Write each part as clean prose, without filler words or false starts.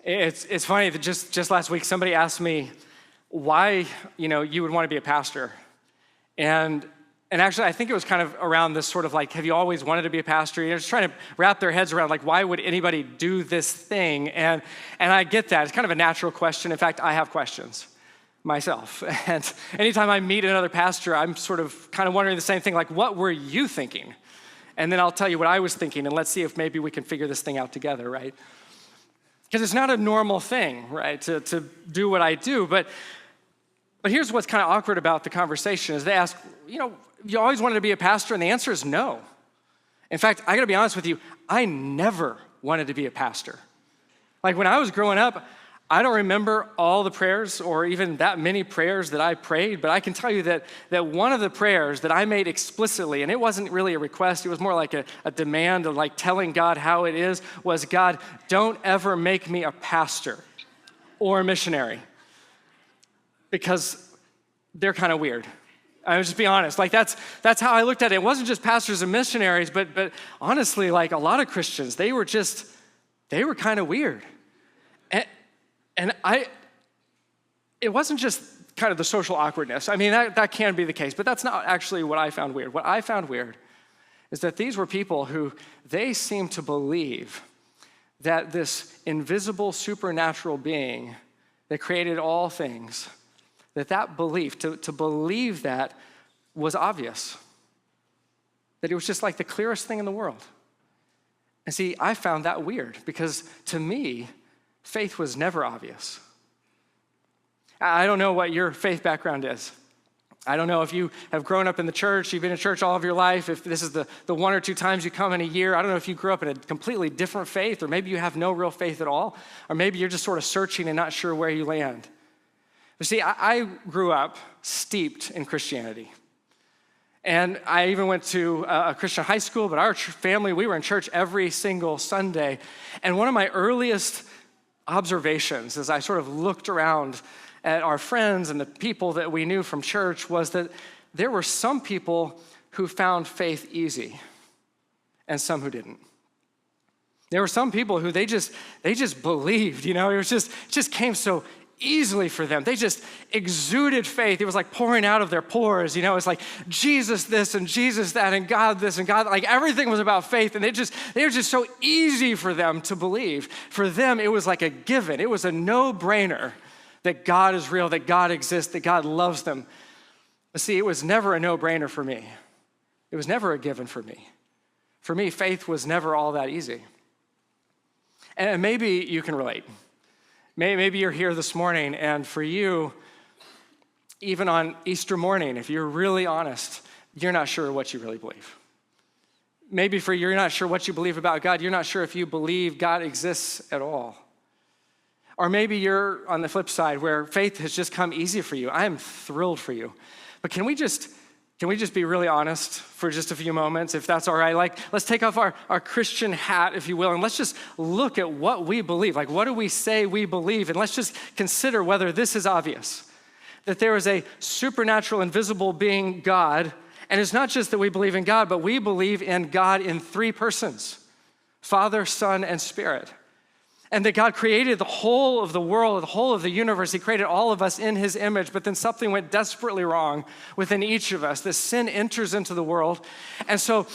It's funny that just last week somebody asked me why you would want to be a pastor, and actually I think it was kind of around this sort of like, have you always wanted to be a pastor? Just trying to wrap their heads around like, why would anybody do this thing? And I get that. It's kind of a natural question. In fact, I have questions myself. And anytime I meet another pastor, I'm sort of kind of wondering the same thing, like, what were you thinking? And then I'll tell you what I was thinking, and let's see if maybe we can figure this thing out together, right? Because it's not a normal thing, right, to do what I do. But here's what's kind of awkward about the conversation is they ask, you always wanted to be a pastor? And the answer is no. In fact, I got to be honest with you, I never wanted to be a pastor. Like when I was growing up, I don't remember all the prayers or even that many prayers that I prayed, but I can tell you that one of the prayers that I made explicitly, and it wasn't really a request, it was more like a demand of like telling God how it is, was, God, don't ever make me a pastor or a missionary, because they're kind of weird. I would just be honest. Like that's how I looked at it. It wasn't just pastors and missionaries, but honestly, like a lot of Christians, they were kind of weird. And it wasn't just kind of the social awkwardness. I mean, that can be the case, but that's not actually what I found weird. What I found weird is that these were people who they seemed to believe that this invisible supernatural being that created all things, that belief, to believe that was obvious, that it was just like the clearest thing in the world. And see, I found that weird because to me, faith was never obvious. I don't know what your faith background is. I don't know if you have grown up in the church, you've been in church all of your life, if this is the one or two times you come in a year. I don't know if you grew up in a completely different faith, or maybe you have no real faith at all, or maybe you're just sort of searching and not sure where you land. But see, I grew up steeped in Christianity. And I even went to a Christian high school, but our family, we were in church every single Sunday. And one of my earliest observations as I sort of looked around at our friends and the people that we knew from church was that there were some people who found faith easy and some who didn't. There were some people who they just believed, it just came so easily for them. They just exuded faith. It was like pouring out of their pores, it's like Jesus this and Jesus that and God this and God, like everything was about faith, and they were just so easy for them to believe. For them, it was like a given. It was a no-brainer that God is real, that God exists, that God loves them. But see, it was never a no-brainer for me. It was never a given for me. For me, faith was never all that easy. And maybe you can relate. Maybe you're here this morning, and for you, even on Easter morning, if you're really honest, you're not sure what you really believe. Maybe for you, you're not sure what you believe about God. You're not sure if you believe God exists at all. Or maybe you're on the flip side where faith has just come easy for you. I am thrilled for you. But can we just be really honest for just a few moments, if that's all right? Like, let's take off our Christian hat, if you will, and let's just look at what we believe. Like, what do we say we believe? And let's just consider whether this is obvious, that there is a supernatural, invisible being, God. And it's not just that we believe in God, but we believe in God in three persons, Father, Son, and Spirit. And that God created the whole of the world, the whole of the universe. He created all of us in his image, but then something went desperately wrong within each of us. This sin enters into the world. And so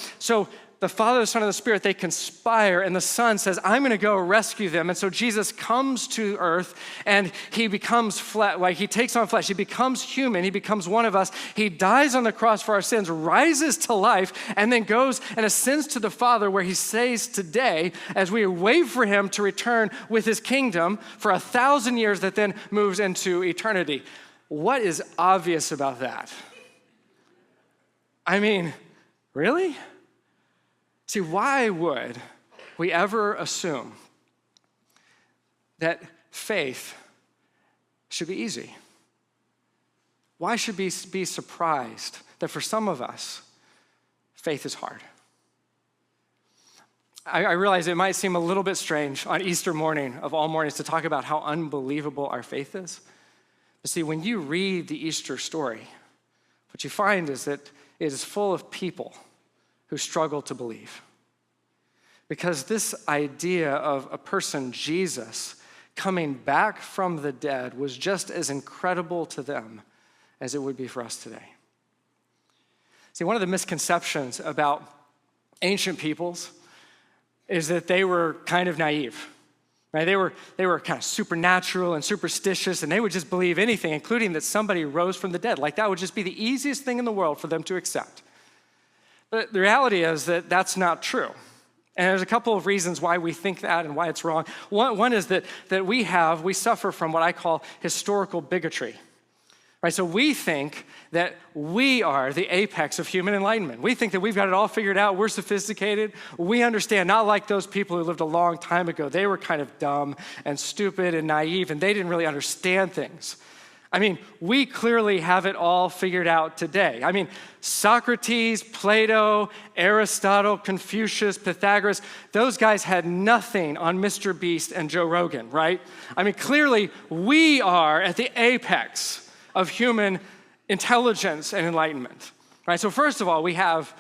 the Father, the Son, and the Spirit, they conspire, and the Son says, I'm gonna go rescue them. And so Jesus comes to earth, and he becomes flesh, like he takes on flesh, he becomes human, he becomes one of us. He dies on the cross for our sins, rises to life, and then goes and ascends to the Father, where he stays today as we wait for him to return with his kingdom for 1,000 years that then moves into eternity. What is obvious about that? I mean, really? See, why would we ever assume that faith should be easy? Why should we be surprised that for some of us, faith is hard? I realize it might seem a little bit strange on Easter morning of all mornings to talk about how unbelievable our faith is. But see, when you read the Easter story, what you find is that it is full of people who struggle to believe. Because this idea of a person, Jesus, coming back from the dead was just as incredible to them as it would be for us today. See, one of the misconceptions about ancient peoples is that they were kind of naive. Right? They were kind of supernatural and superstitious, and they would just believe anything, including that somebody rose from the dead. Like that would just be the easiest thing in the world for them to accept. But the reality is that that's not true. And there's a couple of reasons why we think that and why it's wrong. One is that we suffer from what I call historical bigotry. Right? So we think that we are the apex of human enlightenment. We think that we've got it all figured out. We're sophisticated. We understand, not like those people who lived a long time ago. They were kind of dumb and stupid and naive, and they didn't really understand things. I mean, we clearly have it all figured out today. I mean, Socrates, Plato, Aristotle, Confucius, Pythagoras, those guys had nothing on Mr. Beast and Joe Rogan, right? I mean, clearly we are at the apex of human intelligence and enlightenment, right? So first of all, we have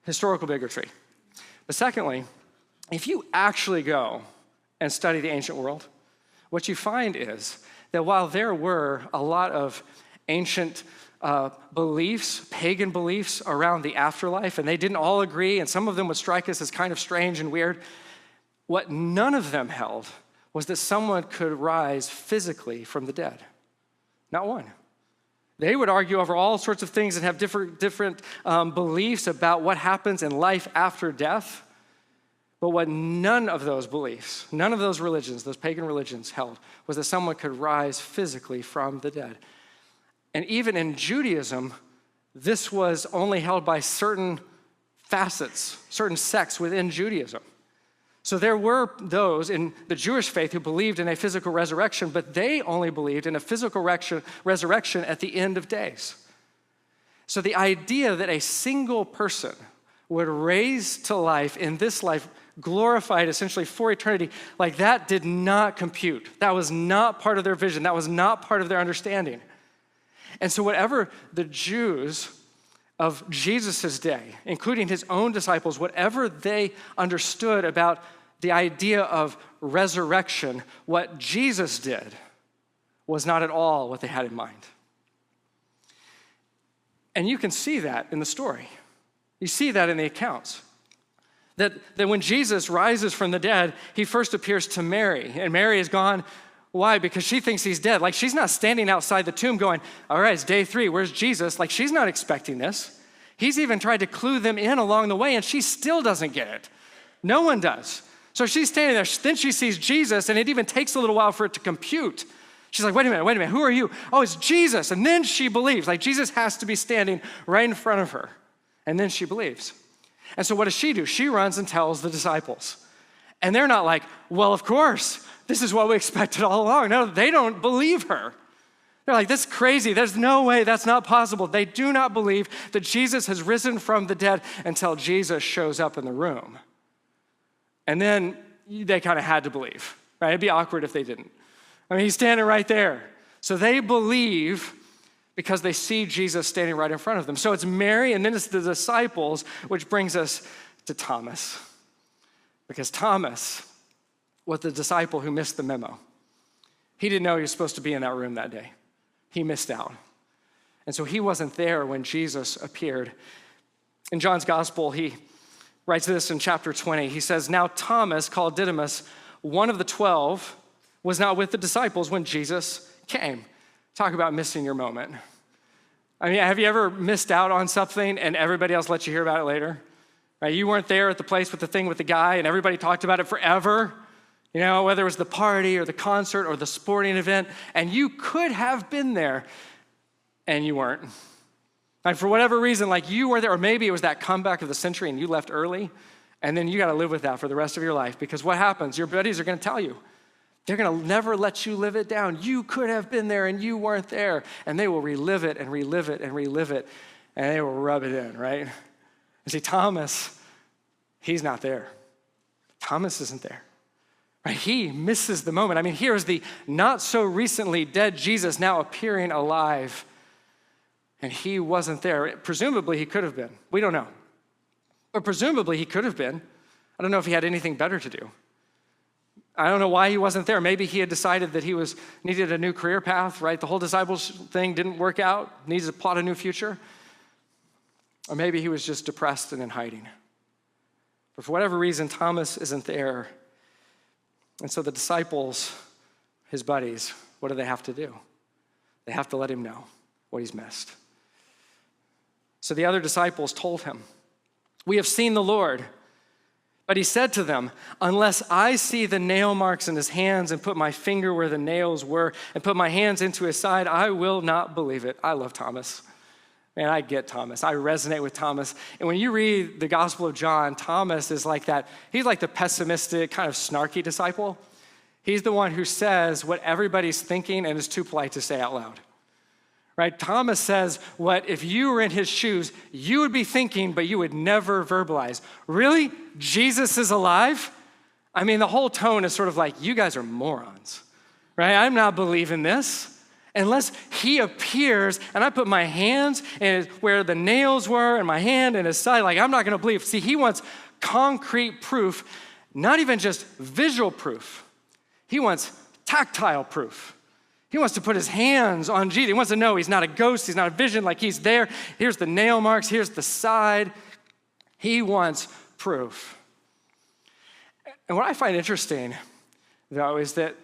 historical bigotry. But secondly, if you actually go and study the ancient world, what you find is that while there were a lot of ancient beliefs, pagan beliefs around the afterlife, and they didn't all agree, and some of them would strike us as kind of strange and weird, what none of them held was that someone could rise physically from the dead. Not one. They would argue over all sorts of things and have different beliefs about what happens in life after death. But what none of those beliefs, none of those religions, those pagan religions held, was that someone could rise physically from the dead. And even in Judaism, this was only held by certain facets, certain sects within Judaism. So there were those in the Jewish faith who believed in a physical resurrection, but they only believed in a physical resurrection at the end of days. So the idea that a single person would raise to life in this life, glorified essentially for eternity, like that did not compute. That was not part of their vision. That was not part of their understanding. And so whatever the Jews of Jesus' day, including his own disciples, whatever they understood about the idea of resurrection, what Jesus did was not at all what they had in mind. And you can see that in the story. You see that in the accounts. That when Jesus rises from the dead, he first appears to Mary, and Mary is gone. Why? Because she thinks he's dead. Like, she's not standing outside the tomb going, all right, it's day 3, where's Jesus? Like, she's not expecting this. He's even tried to clue them in along the way, and she still doesn't get it. No one does. So she's standing there, then she sees Jesus, and it even takes a little while for it to compute. She's like, wait a minute, who are you? Oh, it's Jesus. And then she believes, like Jesus has to be standing right in front of her. And then she believes. And so what does she do? She runs and tells the disciples. And they're not like, well, of course, this is what we expected all along. No, they don't believe her. They're like, that's crazy. There's no way, that's not possible. They do not believe that Jesus has risen from the dead until Jesus shows up in the room. And then they kind of had to believe, right? It'd be awkward if they didn't. I mean, he's standing right there. So they believe because they see Jesus standing right in front of them. So it's Mary and then it's the disciples, which brings us to Thomas. Because Thomas was the disciple who missed the memo. He didn't know he was supposed to be in that room that day. He missed out. And so he wasn't there when Jesus appeared. In John's gospel, he writes this in chapter 20. He says, now Thomas, called Didymus, one of the 12, was not with the disciples when Jesus came. Talk about missing your moment. I mean, have you ever missed out on something and everybody else let you hear about it later? Right? You weren't there at the place with the thing with the guy and everybody talked about it forever. You know, whether it was the party or the concert or the sporting event, and you could have been there and you weren't. And for whatever reason, like you were there, or maybe it was that comeback of the century and you left early, and then you got to live with that for the rest of your life, because what happens? Your buddies are going to tell you. They're going to never let you live it down. You could have been there and you weren't there, and they will relive it and relive it and relive it, and they will rub it in, right? And see, Thomas, he's not there. Thomas isn't there. Right? He misses the moment. I mean, here's the not so recently dead Jesus now appearing alive, and he wasn't there. Presumably, he could have been. We don't know. But presumably, he could have been. I don't know if he had anything better to do. I don't know why he wasn't there. Maybe he had decided that he needed a new career path, right? The whole disciples thing didn't work out, needed to plot a new future. Or maybe he was just depressed and in hiding. But for whatever reason, Thomas isn't there. And so the disciples, his buddies, what do they have to do? They have to let him know what he's missed. So the other disciples told him, "We have seen the Lord." But he said to them, "Unless I see the nail marks in his hands and put my finger where the nails were and put my hands into his side, I will not believe it." I love Thomas. Man, I get Thomas. I resonate with Thomas. And when you read the Gospel of John, Thomas is like that. He's like the pessimistic, kind of snarky disciple. He's the one who says what everybody's thinking and is too polite to say out loud. Right? Thomas says what, if you were in his shoes, you would be thinking, but you would never verbalize. Really? Jesus is alive? I mean, the whole tone is sort of like, you guys are morons, right? I'm not believing this. Unless he appears and I put my hands in where the nails were and my hand in his side, like, I'm not going to believe. See, he wants concrete proof, not even just visual proof. He wants tactile proof. He wants to put his hands on Jesus. He wants to know he's not a ghost, he's not a vision, like he's there. Here's the nail marks, here's the side. He wants proof. And what I find interesting, though, is that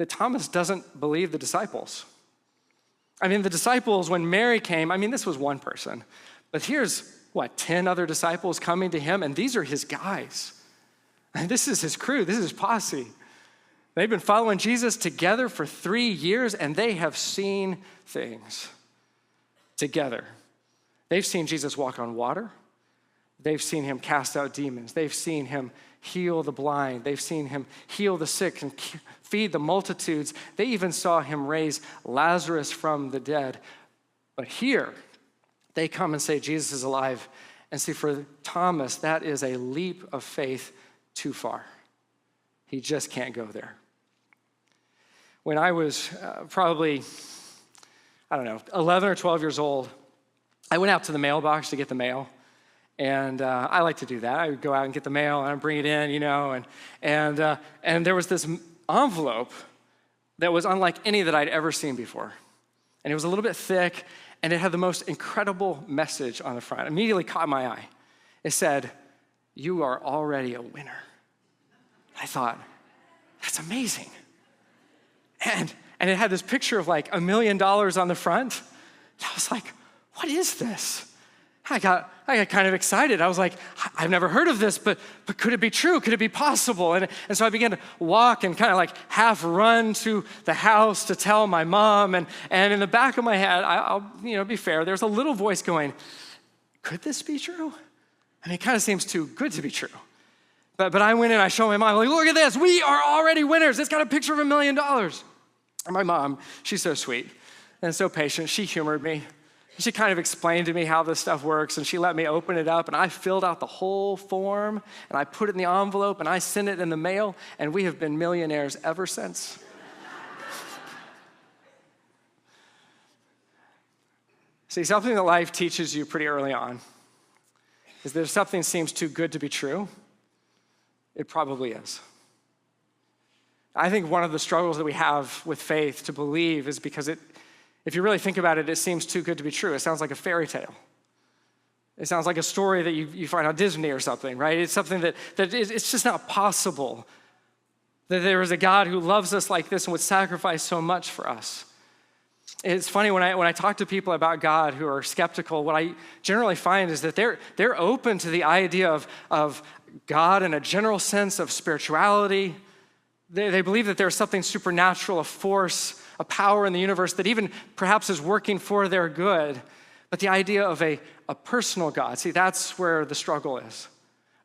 Thomas doesn't believe the disciples. I mean, the disciples, when Mary came, I mean, this was one person. But here's, 10 other disciples coming to him, and these are his guys. And this is his crew, this is his posse. They've been following Jesus together for 3 years, and they have seen things together. They've seen Jesus walk on water. They've seen him cast out demons. They've seen him heal the blind. They've seen him heal the sick and feed the multitudes. They even saw him raise Lazarus from the dead. But here, they come and say Jesus is alive. And see, for Thomas, that is a leap of faith too far. He just can't go there. When I was probably, 11 or 12 years old, I went out to the mailbox to get the mail. And I like to do that. I would go out and get the mail and I'd bring it in, and there was this envelope that was unlike any that I'd ever seen before. And it was a little bit thick, and it had the most incredible message on the front. It immediately caught my eye. It said, "You are already a winner." I thought, that's amazing. And it had this picture of like $1 million on the front. And I was like, what is this? I got kind of excited. I was like, I've never heard of this, but could it be true? Could it be possible? And so I began to walk and kind of like half run to the house to tell my mom. And in the back of my head, I'll be fair, there's a little voice going, could this be true? I mean, it kind of seems too good to be true. But I went in, I showed my mom, like, look at this, we are already winners. It's got a picture of $1 million. And my mom, she's so sweet and so patient. She humored me. She kind of explained to me how this stuff works, and she let me open it up, and I filled out the whole form, and I put it in the envelope, and I sent it in the mail, and we have been millionaires ever since. See, something that life teaches you pretty early on is that if something seems too good to be true, it probably is. I think one of the struggles that we have with faith to believe is because if you really think about it, it seems too good to be true. It sounds like a fairy tale. It sounds like a story that you find on Disney or something, right? It's something that it's just not possible that there is a God who loves us like this and would sacrifice so much for us. It's funny, when I talk to people about God who are skeptical, what I generally find is that they're open to the idea of God in a general sense of spirituality. They believe that there's something supernatural, a force, a power in the universe that even perhaps is working for their good. But the idea of a personal God, see, that's where the struggle is.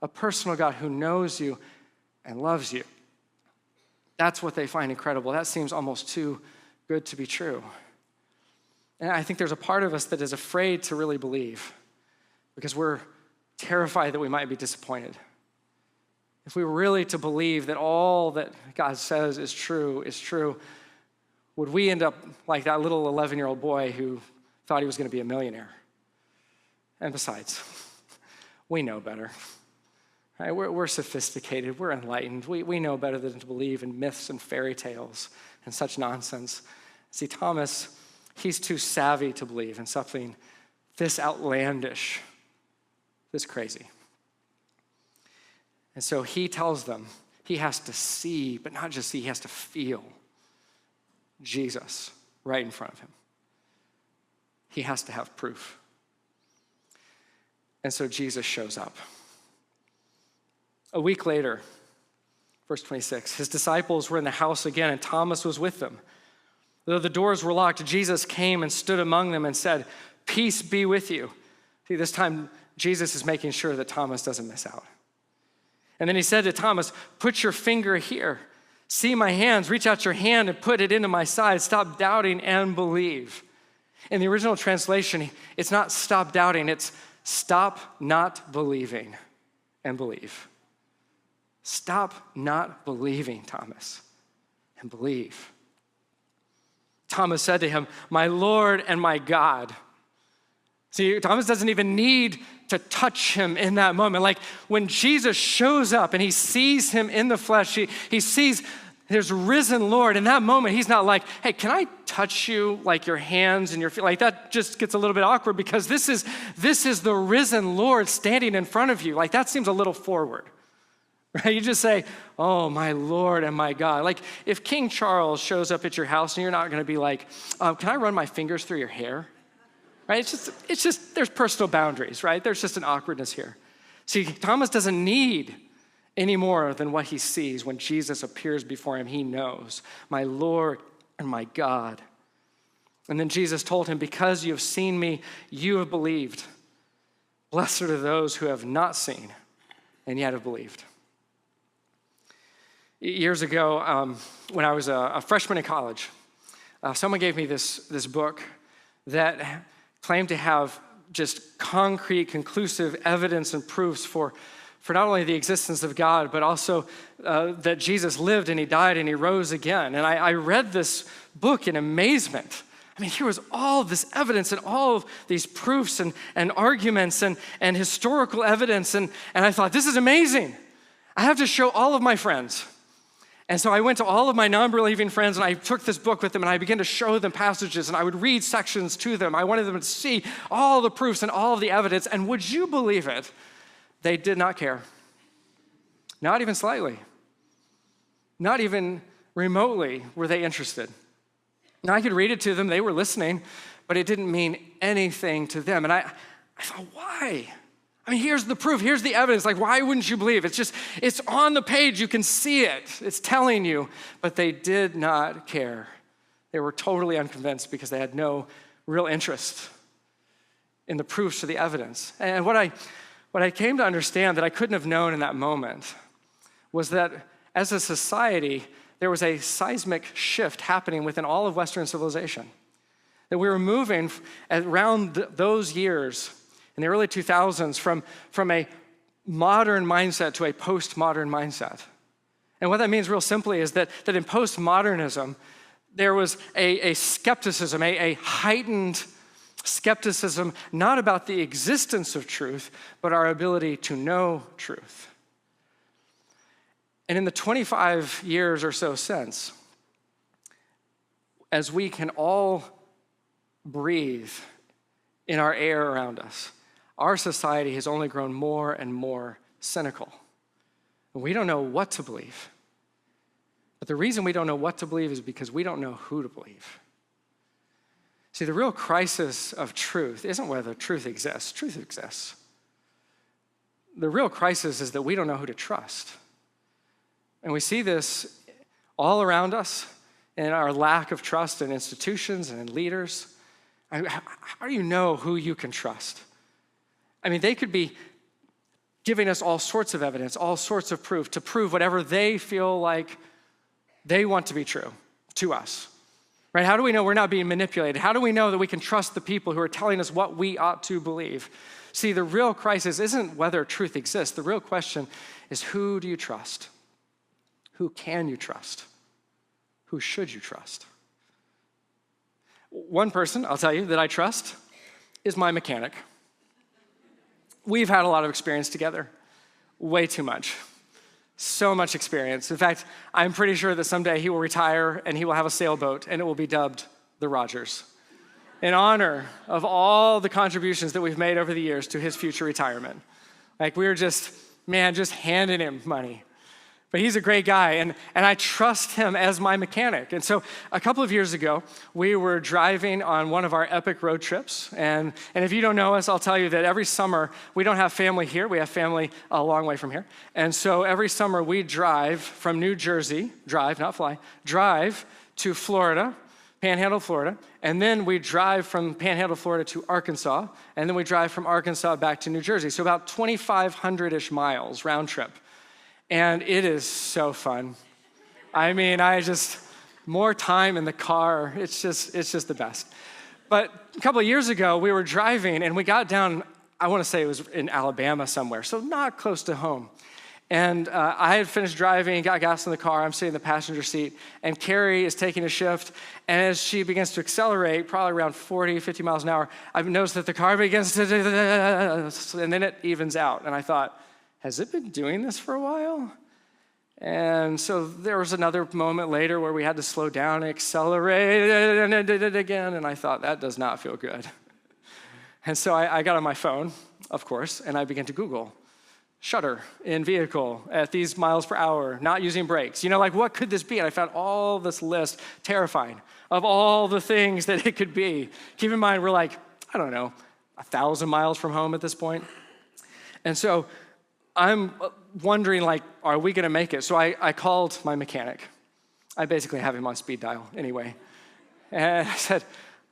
A personal God who knows you and loves you. That's what they find incredible. That seems almost too good to be true. And I think there's a part of us that is afraid to really believe because we're terrified that we might be disappointed. If we were really to believe that all that God says is true, would we end up like that little 11-year-old boy who thought he was going to be a millionaire? And besides, we know better, Right? We're sophisticated, we're enlightened. We know better than to believe in myths and fairy tales and such nonsense. See, Thomas, he's too savvy to believe in something this outlandish, this crazy. And so he tells them he has to see, but not just see, he has to feel Jesus right in front of him. He has to have proof. And so Jesus shows up. A week later, verse 26, his disciples were in the house again, and Thomas was with them. Though the doors were locked, Jesus came and stood among them and said, "Peace be with you." See, this time, Jesus is making sure that Thomas doesn't miss out. And then he said to Thomas, "Put your finger here. See my hands. Reach out your hand and put it into my side. Stop doubting and believe." In the original translation, it's not stop doubting, it's stop not believing and believe. Stop not believing, Thomas, and believe. Thomas said to him, "My Lord and my God." See, Thomas doesn't even need to touch him in that moment. Like when Jesus shows up and he sees him in the flesh, he sees there's risen Lord. In that moment, he's not like, "Hey, can I touch you, like your hands and your feet?" Like that just gets a little bit awkward because this is the risen Lord standing in front of you. Like that seems a little forward, right? You just say, "Oh, my Lord and my God." Like if King Charles shows up at your house and you're not going to be like, "Can I run my fingers through your hair?" Right? It's just, there's personal boundaries, right? There's just an awkwardness here. See, Thomas doesn't need any more than what he sees when Jesus appears before him. He knows, "My Lord and my God." And then Jesus told him, "Because you have seen me, you have believed. Blessed are those who have not seen and yet have believed." Years ago, when I was a freshman in college, someone gave me this book that claimed to have just concrete, conclusive evidence and proofs for not only the existence of God, but also that Jesus lived and he died and he rose again. And I read this book in amazement. I mean, here was all of this evidence and all of these proofs and arguments and historical evidence. And I thought, this is amazing. I have to show all of my friends. And so I went to all of my non-believing friends and I took this book with them and I began to show them passages and I would read sections to them. I wanted them to see all the proofs and all of the evidence. And would you believe it? They did not care. Not even slightly. Not even remotely were they interested. Now I could read it to them, they were listening, but it didn't mean anything to them. And I thought, why? I mean, here's the proof, here's the evidence. Like, why wouldn't you believe? It's on the page, you can see it. It's telling you, but they did not care. They were totally unconvinced because they had no real interest in the proofs or the evidence. And what I came to understand that I couldn't have known in that moment was that as a society, there was a seismic shift happening within all of Western civilization. That we were moving around those years in the early 2000s from a modern mindset to a postmodern mindset. And what that means real simply is that in postmodernism, there was a skepticism, a heightened skepticism, not about the existence of truth, but our ability to know truth. And in the 25 years or so since, as we can all breathe in our air around us, our society has only grown more and more cynical. We don't know what to believe. But the reason we don't know what to believe is because we don't know who to believe. See, the real crisis of truth isn't whether truth exists. Truth exists. The real crisis is that we don't know who to trust. And we see this all around us in our lack of trust in institutions and in leaders. How do you know who you can trust? I mean, they could be giving us all sorts of evidence, all sorts of proof to prove whatever they feel like they want to be true to us, right? How do we know we're not being manipulated? How do we know that we can trust the people who are telling us what we ought to believe? See, the real crisis isn't whether truth exists. The real question is, who do you trust? Who can you trust? Who should you trust? One person, I'll tell you, that I trust is my mechanic. We've had a lot of experience together. way too much. So much experience. In fact, I'm pretty sure that someday he will retire and he will have a sailboat and it will be dubbed the Rogers, in honor of all the contributions that we've made over the years to his future retirement. Like we were just handing him money. But he's a great guy, and I trust him as my mechanic. And so a couple of years ago, we were driving on one of our epic road trips. And if you don't know us, I'll tell you that every summer, we don't have family here. We have family a long way from here. And so every summer, we drive from New Jersey, drive to Florida, Panhandle, Florida. And then we drive from Panhandle, Florida to Arkansas. And then we drive from Arkansas back to New Jersey. So about 2,500-ish miles round trip. And it is so fun. I mean, more time in the car, it's just the best. But a couple of years ago, we were driving and we got down, I want to say it was in Alabama somewhere, so not close to home. And I had finished driving, got gas in the car, I'm sitting in the passenger seat, and Carrie is taking a shift, and as she begins to accelerate, probably around 40, 50 miles an hour, I've noticed that the car begins to, and then it evens out, and I thought, has it been doing this for a while? And so there was another moment later where we had to slow down and accelerate, and it did it again, and I thought, that does not feel good. And so I got on my phone, of course, and I began to Google, shutter in vehicle at these miles per hour, not using brakes. You know, like what could this be? And I found all this list, terrifying, of all the things that it could be. Keep in mind, we're like, I don't know, 1,000 miles from home at this point. And so I'm wondering, like, are we gonna make it? So I called my mechanic. I basically have him on speed dial anyway. And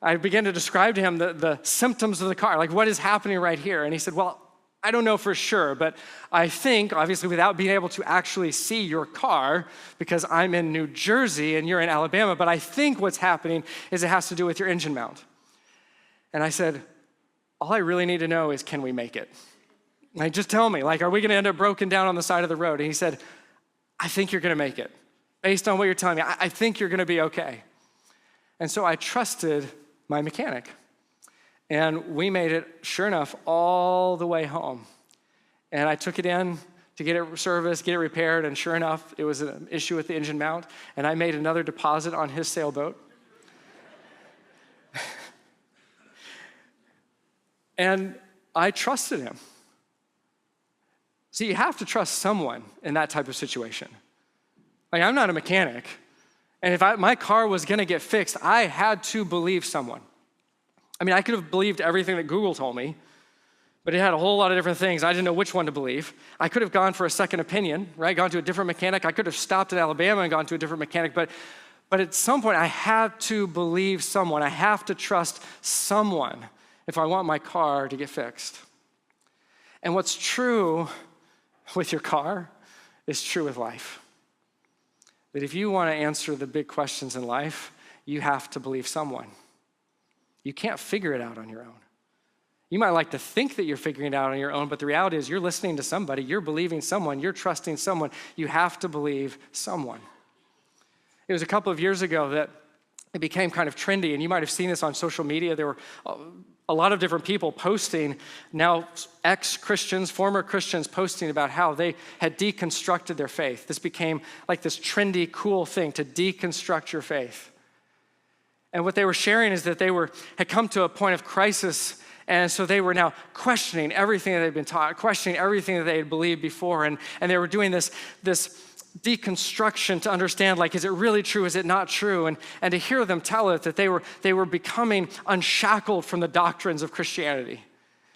I began to describe to him the symptoms of the car, like what is happening right here? And he said, well, I don't know for sure, but I think, obviously without being able to actually see your car, because I'm in New Jersey and you're in Alabama, but I think what's happening is it has to do with your engine mount. And I said, all I really need to know is, can we make it? Like, just tell me, like, are we gonna end up broken down on the side of the road? And he said, I think you're gonna make it. Based on what you're telling me, I think you're gonna be okay. And so I trusted my mechanic. And we made it, sure enough, all the way home. And I took it in to get it serviced, get it repaired, and sure enough, it was an issue with the engine mount, and I made another deposit on his sailboat. And I trusted him. See, you have to trust someone in that type of situation. Like, I'm not a mechanic, and if my car was gonna get fixed, I had to believe someone. I mean, I could have believed everything that Google told me, but it had a whole lot of different things. I didn't know which one to believe. I could have gone for a second opinion, right? Gone to a different mechanic. I could have stopped in Alabama and gone to a different mechanic, but at some point, I had to believe someone. I have to trust someone if I want my car to get fixed. And what's true with your car is true with life. That if you want to answer the big questions in life, you have to believe someone. You can't figure it out on your own. You might like to think that you're figuring it out on your own, but the reality is you're listening to somebody, you're believing someone, you're trusting someone. You have to believe someone. It was a couple of years ago that it became kind of trendy, and you might have seen this on social media. There were a lot of different people posting, now ex-Christians, former Christians, posting about how they had deconstructed their faith. This became like this trendy, cool thing to deconstruct your faith. And what they were sharing is that they had come to a point of crisis, and so they were now questioning everything that they'd been taught, questioning everything that they had believed before, and they were doing this deconstruction to understand, like, is it really true, is it not true? And to hear them tell it, that they were becoming unshackled from the doctrines of Christianity.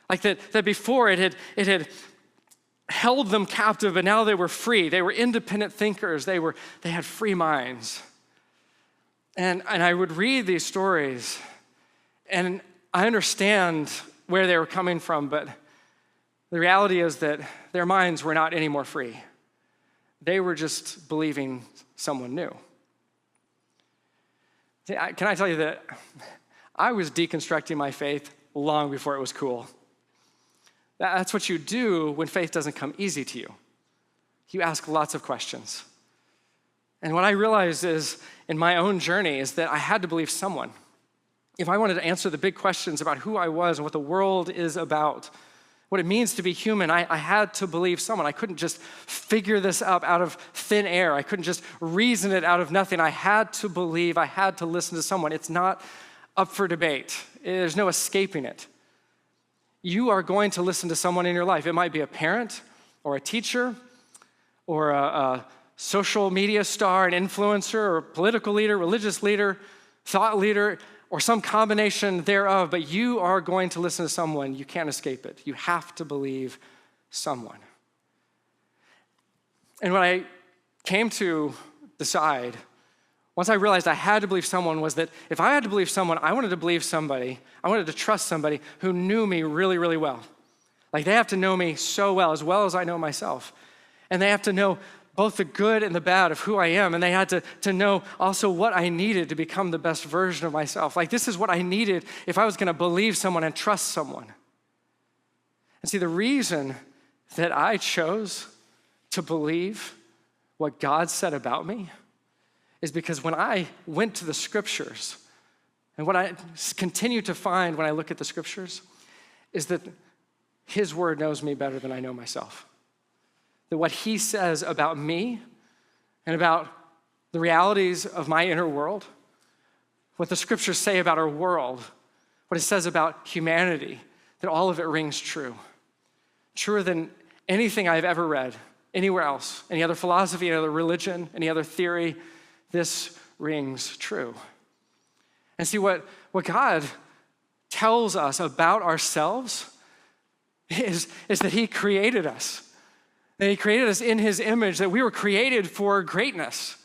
Like that before it had held them captive, but now they were free. They were independent thinkers. They had free minds. And I would read these stories, and I understand where they were coming from, but the reality is that their minds were not any more free. They were just believing someone new. Can I tell you that I was deconstructing my faith long before it was cool. That's what you do when faith doesn't come easy to you. You ask lots of questions. And what I realized is, in my own journey, is that I had to believe someone. If I wanted to answer the big questions about who I was and what the world is about, what it means to be human, I had to believe someone. I couldn't just figure this up out of thin air. I couldn't just reason it out of nothing. I had to believe. I had to listen to someone. It's not up for debate. There's no escaping it. You are going to listen to someone in your life. It might be a parent or a teacher or a social media star, an influencer or a political leader, religious leader, thought leader, or some combination thereof, but you are going to listen to someone. You can't escape it. You have to believe someone. And what I came to decide, once I realized I had to believe someone, was that if I had to believe someone, I wanted to believe somebody, I wanted to trust somebody who knew me really, really well. Like they have to know me so well as I know myself. And they have to know both the good and the bad of who I am, and they had to know also what I needed to become the best version of myself. Like this is what I needed if I was gonna believe someone and trust someone. And see, the reason that I chose to believe what God said about me is because when I went to the scriptures, and what I continue to find when I look at the scriptures, is that his word knows me better than I know myself. That what he says about me and about the realities of my inner world, what the scriptures say about our world, what it says about humanity, that all of it rings true. Truer than anything I've ever read anywhere else, any other philosophy, any other religion, any other theory, this rings true. And see, what God tells us about ourselves is that he created us. That he created us in his image, that we were created for greatness,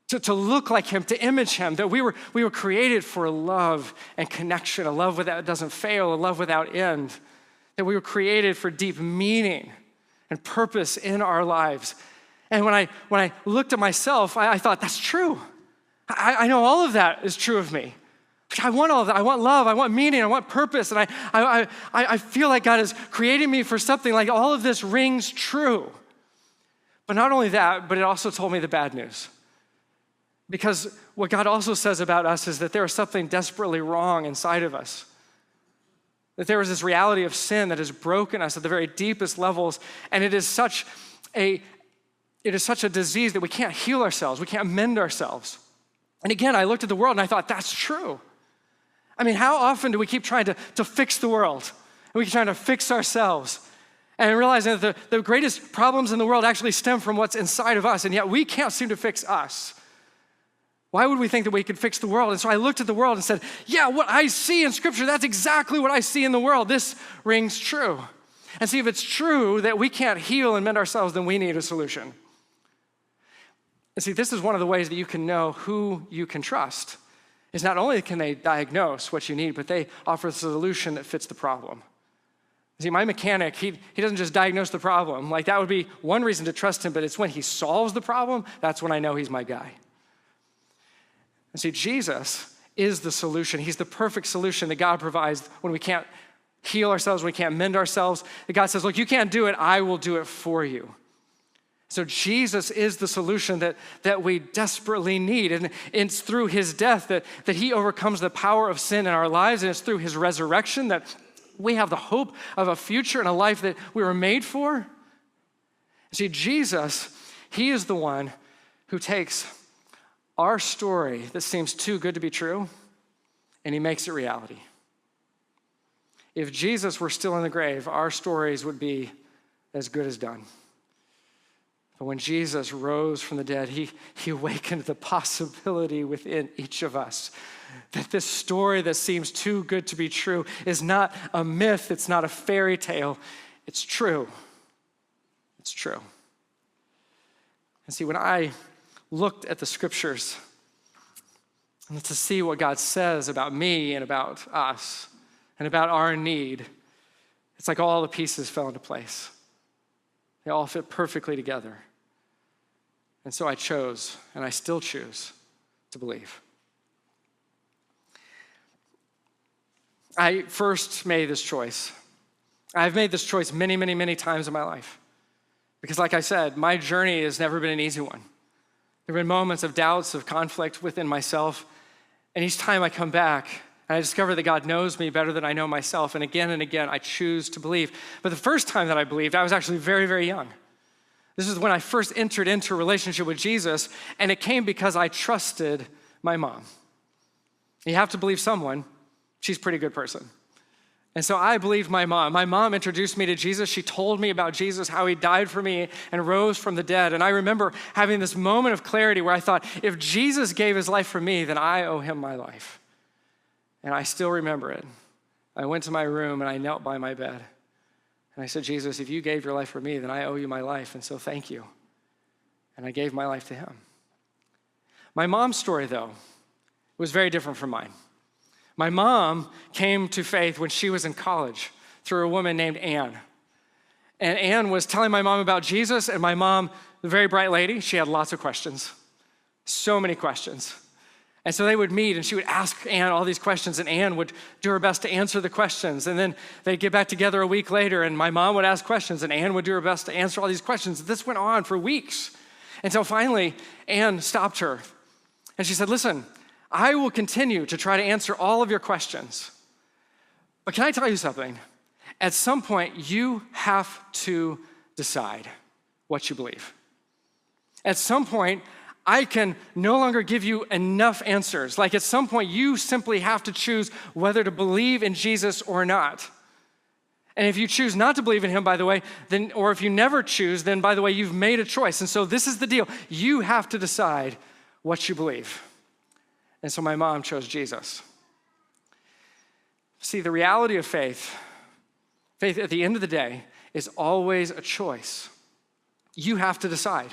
to look like him, to image him, that we were created for love and connection, a love that doesn't fail, a love without end, that we were created for deep meaning and purpose in our lives. And when I looked at myself, I thought, that's true. I know all of that is true of me. I want all of that. I want love. I want meaning. I want purpose. And I feel like God has created me for something. Like all of this rings true. But not only that, but it also told me the bad news. Because what God also says about us is that there is something desperately wrong inside of us. That there is this reality of sin that has broken us at the very deepest levels. And it is such a disease that we can't heal ourselves. We can't mend ourselves. And again, I looked at the world and I thought, that's true. I mean, how often do we keep trying to fix the world? And we keep trying to fix ourselves and realizing that the greatest problems in the world actually stem from what's inside of us, and yet we can't seem to fix us. Why would we think that we could fix the world? And so I looked at the world and said, yeah, what I see in Scripture, that's exactly what I see in the world. This rings true. And see, if it's true that we can't heal and mend ourselves, then we need a solution. And see, this is one of the ways that you can know who you can trust. Is not only can they diagnose what you need, but they offer a solution that fits the problem. See, my mechanic, he doesn't just diagnose the problem. Like that would be one reason to trust him, but it's when he solves the problem, that's when I know he's my guy. And see, Jesus is the solution. He's the perfect solution that God provides when we can't heal ourselves, when we can't mend ourselves. That God says, look, you can't do it, I will do it for you. So Jesus is the solution that we desperately need. And it's through his death that he overcomes the power of sin in our lives. And it's through his resurrection that we have the hope of a future and a life that we were made for. See, Jesus, he is the one who takes our story that seems too good to be true and he makes it reality. If Jesus were still in the grave, our stories would be as good as done. But when Jesus rose from the dead, he awakened the possibility within each of us that this story that seems too good to be true is not a myth, it's not a fairy tale, it's true. It's true. And see, when I looked at the scriptures and to see what God says about me and about us and about our need, it's like all the pieces fell into place. They all fit perfectly together. And so I chose, and I still choose, to believe. I first made this choice. I've made this choice many, many, many times in my life. Because like I said, my journey has never been an easy one. There have been moments of doubts, of conflict within myself, and each time I come back, And I discover that God knows me better than I know myself. And again, I choose to believe. But the first time that I believed, I was actually very, very young. This is when I first entered into a relationship with Jesus, and it came because I trusted my mom. You have to believe someone. She's a pretty good person. And so I believed my mom. My mom introduced me to Jesus. She told me about Jesus, how he died for me and rose from the dead. And I remember having this moment of clarity where I thought, if Jesus gave his life for me, then I owe him my life. And I still remember it. I went to my room and I knelt by my bed. And I said, Jesus, if you gave your life for me, then I owe you my life. And so thank you. And I gave my life to him. My mom's story, though, was very different from mine. My mom came to faith when she was in college through a woman named Anne. And Anne was telling my mom about Jesus, and my mom, a very bright lady, she had lots of questions, so many questions. And so they would meet, and she would ask Anne all these questions, and Anne would do her best to answer the questions. And then they'd get back together a week later, and my mom would ask questions, and Anne would do her best to answer all these questions. This went on for weeks. Until finally, Anne stopped her, and she said, listen, I will continue to try to answer all of your questions. But can I tell you something? At some point, you have to decide what you believe. At some point, I can no longer give you enough answers. Like at some point, you simply have to choose whether to believe in Jesus or not. And if you choose not to believe in him, by the way, then, or if you never choose, then by the way, you've made a choice. And so this is the deal. You have to decide what you believe. And so my mom chose Jesus. See, the reality of faith at the end of the day is always a choice. You have to decide.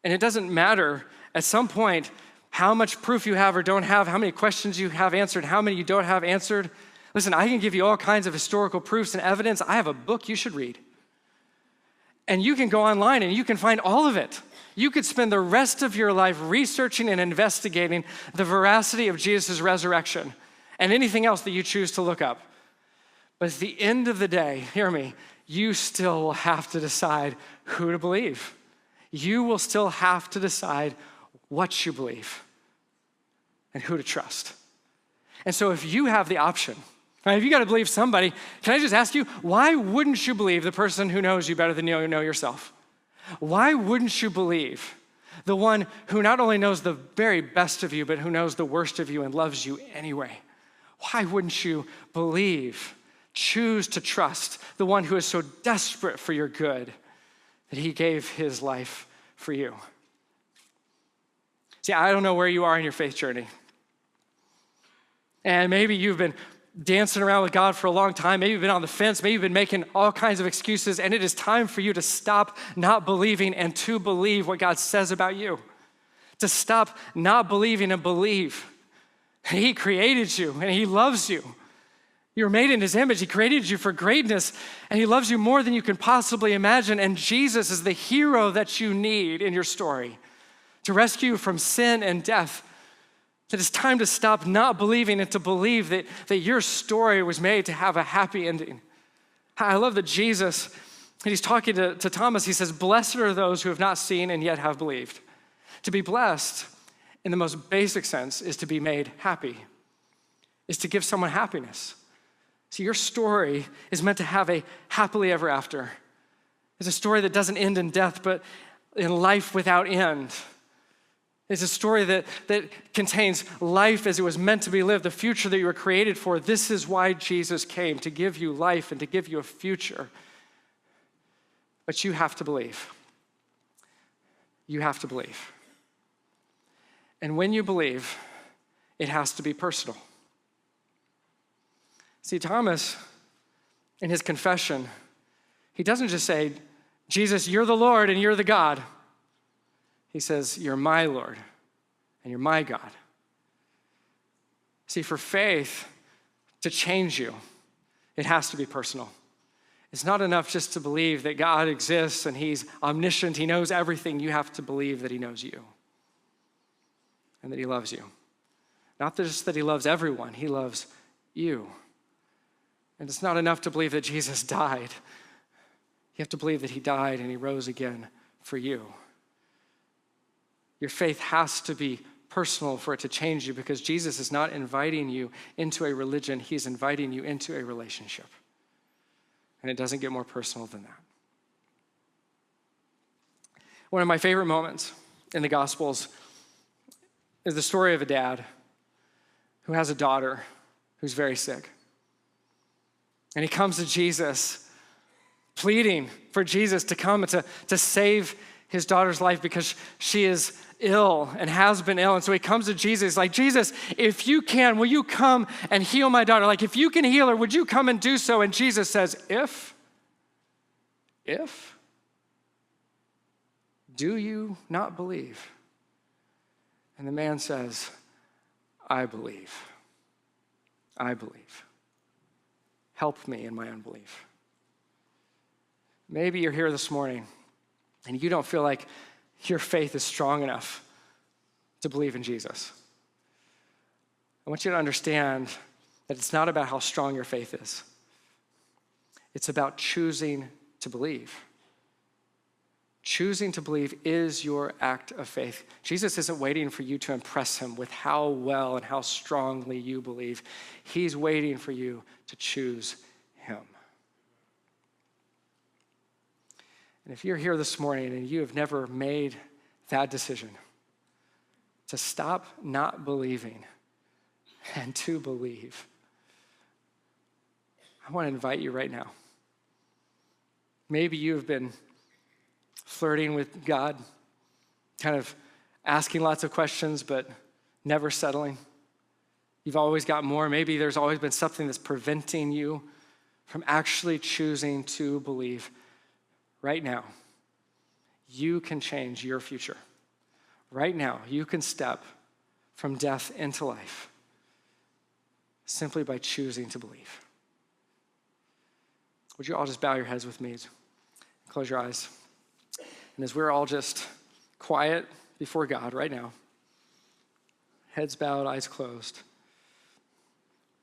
And it doesn't matter at some point how much proof you have or don't have, how many questions you have answered, how many you don't have answered. Listen, I can give you all kinds of historical proofs and evidence. I have a book you should read. And you can go online and you can find all of it. You could spend the rest of your life researching and investigating the veracity of Jesus' resurrection and anything else that you choose to look up. But at the end of the day, hear me, you still will have to decide who to believe. You will still have to decide what you believe and who to trust. And so if you have the option, right, if you got to believe somebody, can I just ask you, why wouldn't you believe the person who knows you better than you know yourself? Why wouldn't you believe the one who not only knows the very best of you, but who knows the worst of you and loves you anyway? Why wouldn't you believe, choose to trust the one who is so desperate for your good that he gave his life for you? See, I don't know where you are in your faith journey. And maybe you've been dancing around with God for a long time. Maybe you've been on the fence. Maybe you've been making all kinds of excuses. And it is time for you to stop not believing and to believe what God says about you. To stop not believing and believe. He created you and he loves you. You're made in his image. He created you for greatness and he loves you more than you can possibly imagine. And Jesus is the hero that you need in your story to rescue you from sin and death. That it's time to stop not believing and to believe that your story was made to have a happy ending. I love that Jesus, and he's talking to Thomas, he says, blessed are those who have not seen and yet have believed. To be blessed, in the most basic sense, is to be made happy, is to give someone happiness. See, your story is meant to have a happily ever after. It's a story that doesn't end in death, but in life without end. It's a story that contains life as it was meant to be lived, the future that you were created for. This is why Jesus came, to give you life and to give you a future. But you have to believe. You have to believe. And when you believe, it has to be personal. See, Thomas, in his confession, he doesn't just say, Jesus, you're the Lord and you're the God. He says, you're my Lord and you're my God. See, for faith to change you, it has to be personal. It's not enough just to believe that God exists and he's omniscient, he knows everything. You have to believe that he knows you and that he loves you. Not just that he loves everyone, he loves you. And it's not enough to believe that Jesus died. You have to believe that he died and he rose again for you. Your faith has to be personal for it to change you, because Jesus is not inviting you into a religion. He's inviting you into a relationship. And it doesn't get more personal than that. One of my favorite moments in the Gospels is the story of a dad who has a daughter who's very sick. And he comes to Jesus, pleading for Jesus to come and to save his daughter's life because she is ill and has been ill. And so he comes to Jesus like, Jesus, if you can, will you come and heal my daughter? Like, if you can heal her, would you come and do so? And Jesus says, if, do you not believe? And the man says, I believe. I believe. Help me in my unbelief. Maybe you're here this morning and you don't feel like your faith is strong enough to believe in Jesus. I want you to understand that it's not about how strong your faith is. It's about choosing to believe. Choosing to believe is your act of faith. Jesus isn't waiting for you to impress him with how well and how strongly you believe. He's waiting for you to choose him. And if you're here this morning and you have never made that decision to stop not believing and to believe, I want to invite you right now. Maybe you have been flirting with God, kind of asking lots of questions, but never settling. You've always got more. Maybe there's always been something that's preventing you from actually choosing to believe. Right now, you can change your future. Right now, you can step from death into life simply by choosing to believe. Would you all just bow your heads with me? Close your eyes. And as we're all just quiet before God right now, heads bowed, eyes closed,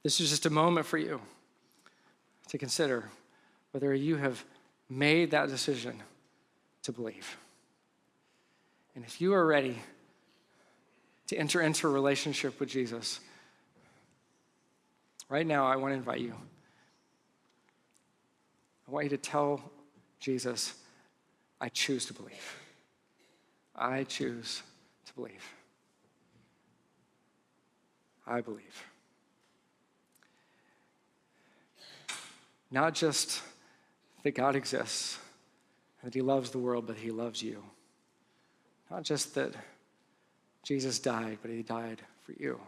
this is just a moment for you to consider whether you have made that decision to believe. And if you are ready to enter into a relationship with Jesus, right now I want to invite you. I want you to tell Jesus, I choose to believe. I choose to believe. I believe. Not just that God exists, and that he loves the world, but he loves you. Not just that Jesus died, but he died for you.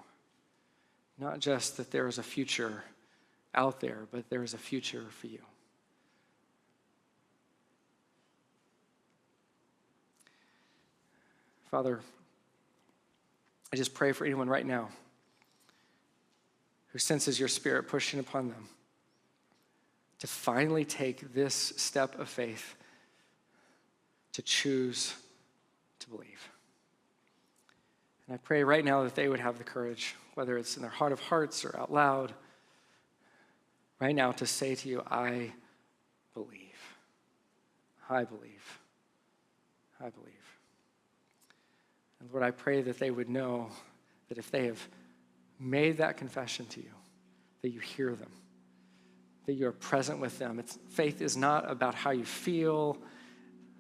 Not just that there is a future out there, but there is a future for you. Father, I just pray for anyone right now who senses your Spirit pushing upon them to finally take this step of faith to choose to believe. And I pray right now that they would have the courage, whether it's in their heart of hearts or out loud, right now to say to you, I believe. I believe. I believe. And Lord, I pray that they would know that if they have made that confession to you, that you hear them, that you are present with them. Faith is not about how you feel.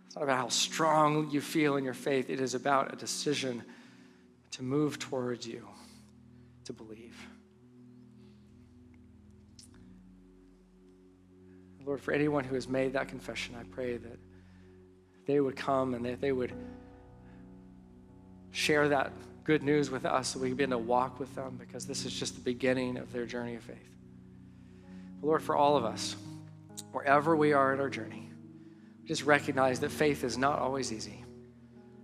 It's not about how strong you feel in your faith. It is about a decision to move towards you, to believe. Lord, for anyone who has made that confession, I pray that they would come and that they would share that good news with us so we can begin to walk with them, because this is just the beginning of their journey of faith. Lord, for all of us, wherever we are in our journey, just recognize that faith is not always easy.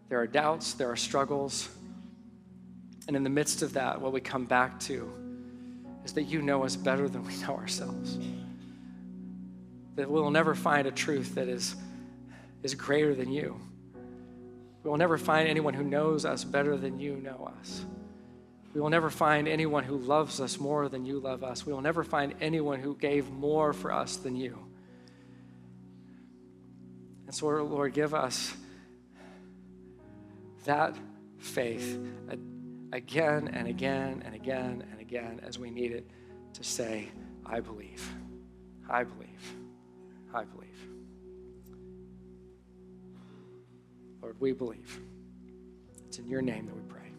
There are doubts, there are struggles, and in the midst of that, what we come back to is that you know us better than we know ourselves. That we'll never find a truth that is greater than you. We will never find anyone who knows us better than you know us. We will never find anyone who loves us more than you love us. We will never find anyone who gave more for us than you. And so, Lord, give us that faith, again and again and again and again as we need it to say, I believe, I believe, I believe. Lord, we believe. It's in your name that we pray.